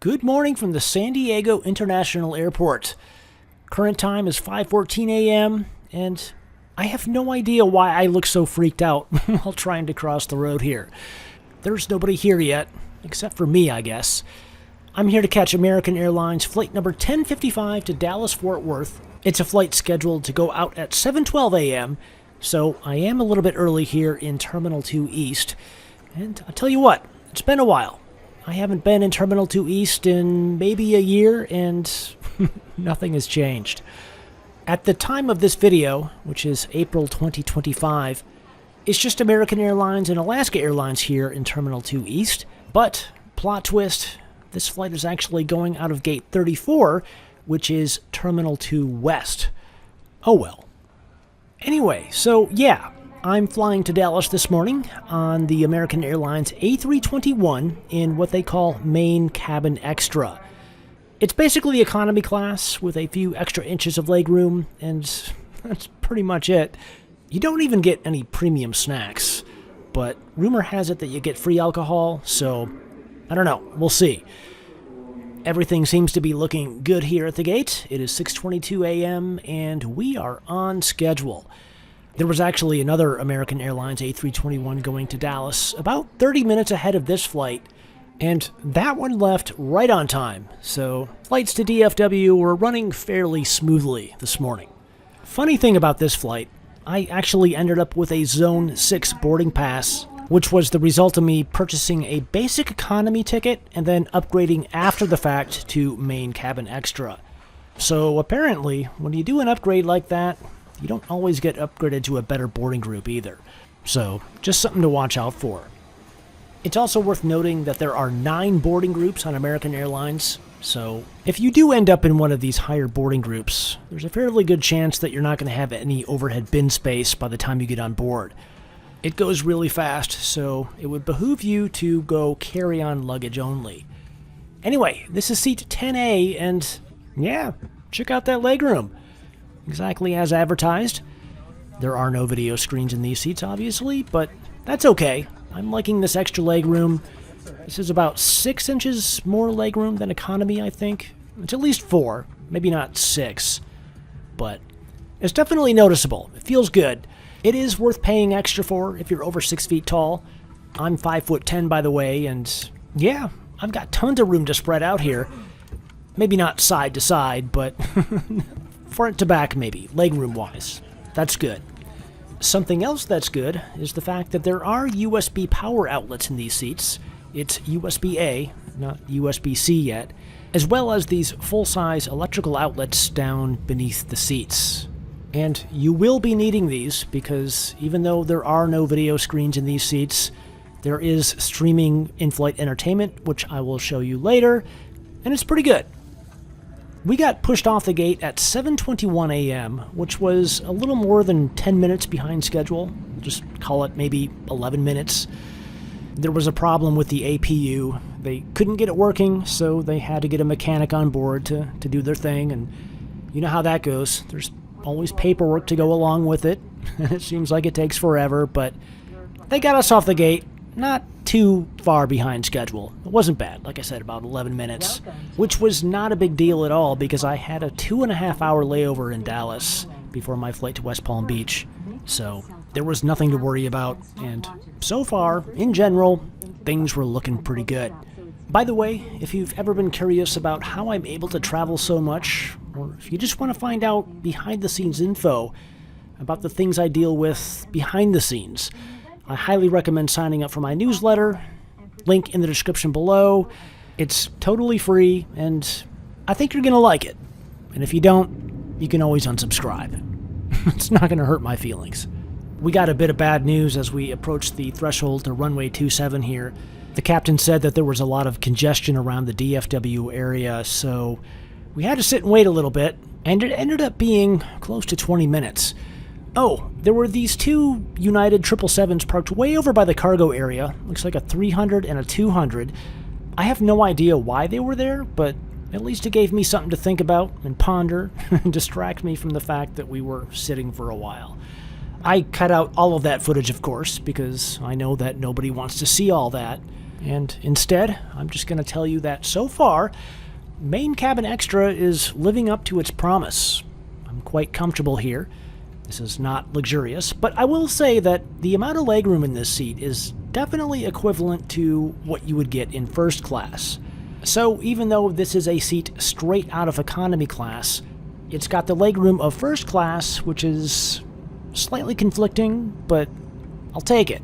Good morning from the San Diego International Airport. Current time is 5:14 a.m. and I have no idea why I look so freaked out while trying to cross the road here. There's nobody here yet, except for me, I guess. I'm here to catch American Airlines flight number 1055 to Dallas-Fort Worth. It's a flight scheduled to go out at 7:12 a.m., so I am a little bit early here in Terminal 2 East. And I'll tell you what, it's been a while. I haven't been in Terminal 2 East in maybe a year, and nothing has changed. At the time of this video, which is April 2025, it's just American Airlines and Alaska Airlines here in Terminal 2 East. But, plot twist, this flight is actually going out of Gate 34, which is Terminal 2 West. Oh well. Anyway, so yeah, I'm flying to Dallas this morning on the American Airlines A321 in what they call Main Cabin Extra. It's basically economy class with a few extra inches of legroom, and that's pretty much it. You don't even get any premium snacks, but rumor has it that you get free alcohol, so I don't know, we'll see. Everything seems to be looking good here at the gate. It is 6:22 a.m. and we are on schedule. There was actually another American Airlines A321 going to Dallas about 30 minutes ahead of this flight, and that one left right on time, so flights to DFW were running fairly smoothly this morning. Funny thing about this flight, I actually ended up with a Zone 6 boarding pass, which was the result of me purchasing a basic economy ticket and then upgrading after the fact to Main Cabin Extra. So apparently, when you do an upgrade like that, you don't always get upgraded to a better boarding group either. So, just something to watch out for. It's also worth noting that there are 9 boarding groups on American Airlines, so if you do end up in one of these higher boarding groups, there's a fairly good chance that you're not going to have any overhead bin space by the time you get on board. It goes really fast, so it would behoove you to go carry-on luggage only. Anyway, this is seat 10A, and yeah, check out that legroom. Exactly as advertised. There are no video screens in these seats, obviously, but that's okay. I'm liking this extra legroom. This is about 6 inches more legroom than economy, I think. It's at least 4, maybe not 6, but it's definitely noticeable. It feels good. It is worth paying extra for if you're over 6 feet tall. I'm 5'10", by the way, and yeah, I've got tons of room to spread out here. Maybe not side to side, but front to back maybe, legroom-wise. That's good. Something else that's good is the fact that there are USB power outlets in these seats. It's USB-A, not USB-C yet, as well as these full-size electrical outlets down beneath the seats. And you will be needing these because even though there are no video screens in these seats, there is streaming in-flight entertainment, which I will show you later, and it's pretty good. We got pushed off the gate at 7:21 a.m., which was a little more than 10 minutes behind schedule. Just call it maybe 11 minutes. There was a problem with the APU. They couldn't get it working, so they had to get a mechanic on board to do their thing, and you know how that goes. There's always paperwork to go along with it. It seems like it takes forever, but they got us off the gate, not too far behind schedule. It wasn't bad, like I said, about 11 minutes, which was not a big deal at all because I had a 2.5-hour layover in Dallas before my flight to West Palm Beach, so there was nothing to worry about, and so far, in general, things were looking pretty good. By the way, if you've ever been curious about how I'm able to travel so much, or if you just want to find out behind-the-scenes info about the things I deal with behind the scenes, I highly recommend signing up for my newsletter. Link in the description below. It's totally free, and I think you're going to like it. And if you don't, you can always unsubscribe. It's not going to hurt my feelings. We got a bit of bad news as we approached the threshold to runway 27 here. The captain said that there was a lot of congestion around the DFW area, so we had to sit and wait a little bit, and it ended up being close to 20 minutes. Oh, there were these 2 United 777s parked way over by the cargo area. Looks like a 300 and a 200. I have no idea why they were there, but at least it gave me something to think about and ponder and distract me from the fact that we were sitting for a while. I cut out all of that footage, of course, because I know that nobody wants to see all that. And instead, I'm just going to tell you that so far, Main Cabin Extra is living up to its promise. I'm quite comfortable here. This is not luxurious, but I will say that the amount of legroom in this seat is definitely equivalent to what you would get in first class. So even though this is a seat straight out of economy class, it's got the legroom of first class, which is slightly conflicting, but I'll take it.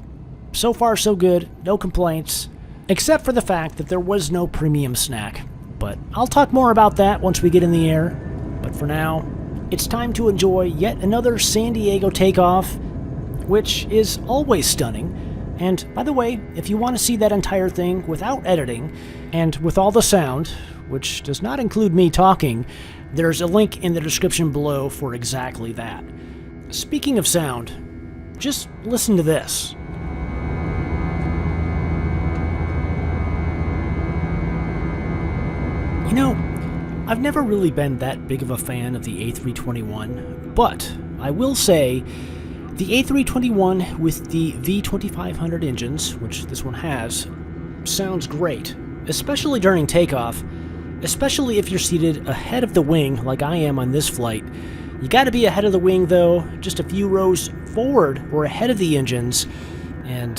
So far so good, no complaints, except for the fact that there was no premium snack. But I'll talk more about that once we get in the air. But for now, it's time to enjoy yet another San Diego takeoff, which is always stunning. And by the way, if you want to see that entire thing without editing, and with all the sound, which does not include me talking, there's a link in the description below for exactly that. Speaking of sound, just listen to this. You know, I've never really been that big of a fan of the A321, but I will say the A321 with the V2500 engines, which this one has, sounds great, especially during takeoff, especially if you're seated ahead of the wing like I am on this flight. You gotta be ahead of the wing though, just a few rows forward or ahead of the engines, and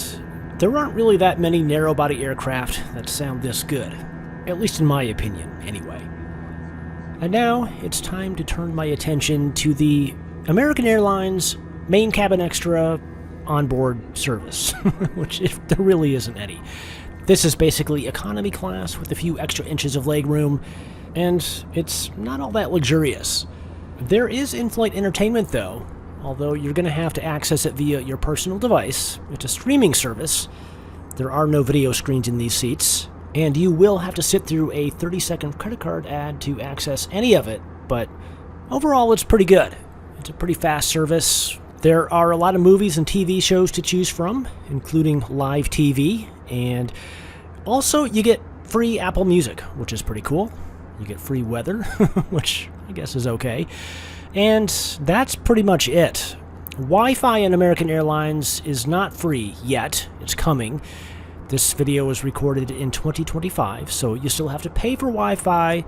there aren't really that many narrow-body aircraft that sound this good, at least in my opinion, anyway. And now, it's time to turn my attention to the American Airlines Main Cabin Extra onboard service, which there really isn't any. This is basically economy class with a few extra inches of legroom, and it's not all that luxurious. There is in-flight entertainment though, although you're going to have to access it via your personal device. It's a streaming service. There are no video screens in these seats, and you will have to sit through a 30-second credit card ad to access any of it, but overall it's pretty good. It's a pretty fast service. There are a lot of movies and TV shows to choose from, including live TV, and also you get free Apple Music, which is pretty cool. You get free weather, which I guess is okay. And that's pretty much it. Wi-Fi in American Airlines is not free yet. It's coming. This video was recorded in 2025, so you still have to pay for Wi-Fi,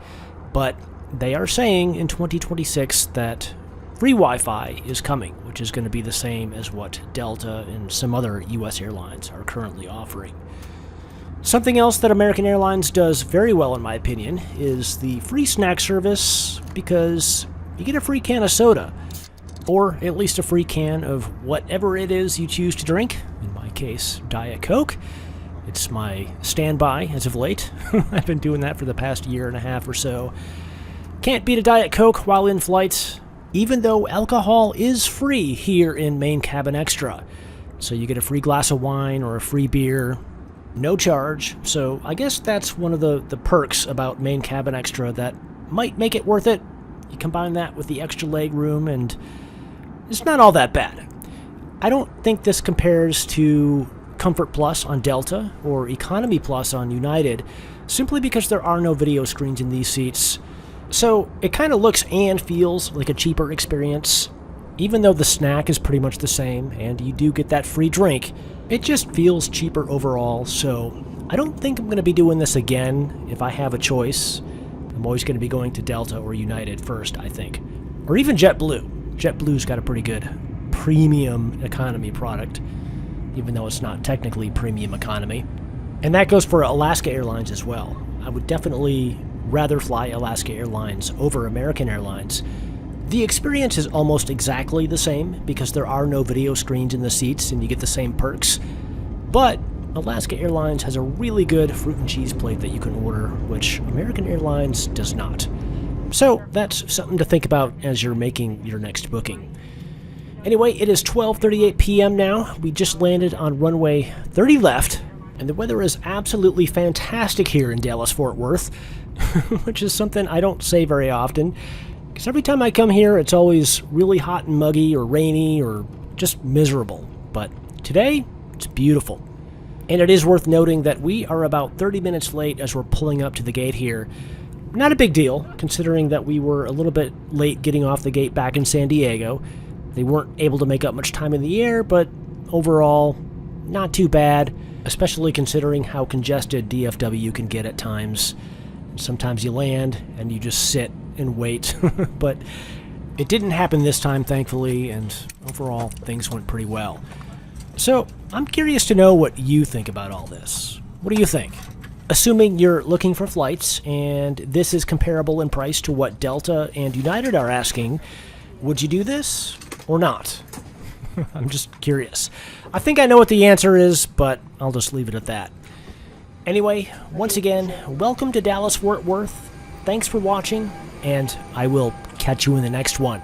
but they are saying in 2026 that free Wi-Fi is coming, which is going to be the same as what Delta and some other U.S. airlines are currently offering. Something else that American Airlines does very well, in my opinion, is the free snack service, because you get a free can of soda, or at least a free can of whatever it is you choose to drink. In my case, Diet Coke. It's my standby as of late. I've been doing that for the past year and a half or so. Can't beat a Diet Coke while in flight, even though alcohol is free here in Main Cabin Extra. So you get a free glass of wine or a free beer, no charge. So I guess that's one of the perks about Main Cabin Extra that might make it worth it. You combine that with the extra leg room, and it's not all that bad. I don't think this compares to Comfort Plus on Delta or Economy Plus on United, simply because there are no video screens in these seats. So it kind of looks and feels like a cheaper experience. Even though the snack is pretty much the same and you do get that free drink, it just feels cheaper overall. So I don't think I'm going to be doing this again if I have a choice. I'm always going to be going to Delta or United first, I think. Or even JetBlue. JetBlue's got a pretty good premium economy product, even though it's not technically premium economy. And that goes for Alaska Airlines as well. I would definitely rather fly Alaska Airlines over American Airlines. The experience is almost exactly the same because there are no video screens in the seats and you get the same perks. But Alaska Airlines has a really good fruit and cheese plate that you can order, which American Airlines does not. So that's something to think about as you're making your next booking. Anyway, it is 12:38 p.m. now. We just landed on runway 30 left, and the weather is absolutely fantastic here in Dallas-Fort Worth, which is something I don't say very often, because every time I come here, it's always really hot and muggy or rainy or just miserable. But today, it's beautiful. And it is worth noting that we are about 30 minutes late as we're pulling up to the gate here. Not a big deal, considering that we were a little bit late getting off the gate back in San Diego. They weren't able to make up much time in the air, but overall, not too bad. especially considering how congested DFW can get at times. Sometimes you land and you just sit and wait, but it didn't happen this time, thankfully, and overall, things went pretty well. So, I'm curious to know what you think about all this. What do you think? Assuming you're looking for flights, and this is comparable in price to what Delta and United are asking, would you do this or not? I'm just curious. I think I know what the answer is, but I'll just leave it at that. Anyway, once again, welcome to Dallas-Fort Worth. Thanks for watching, and I will catch you in the next one.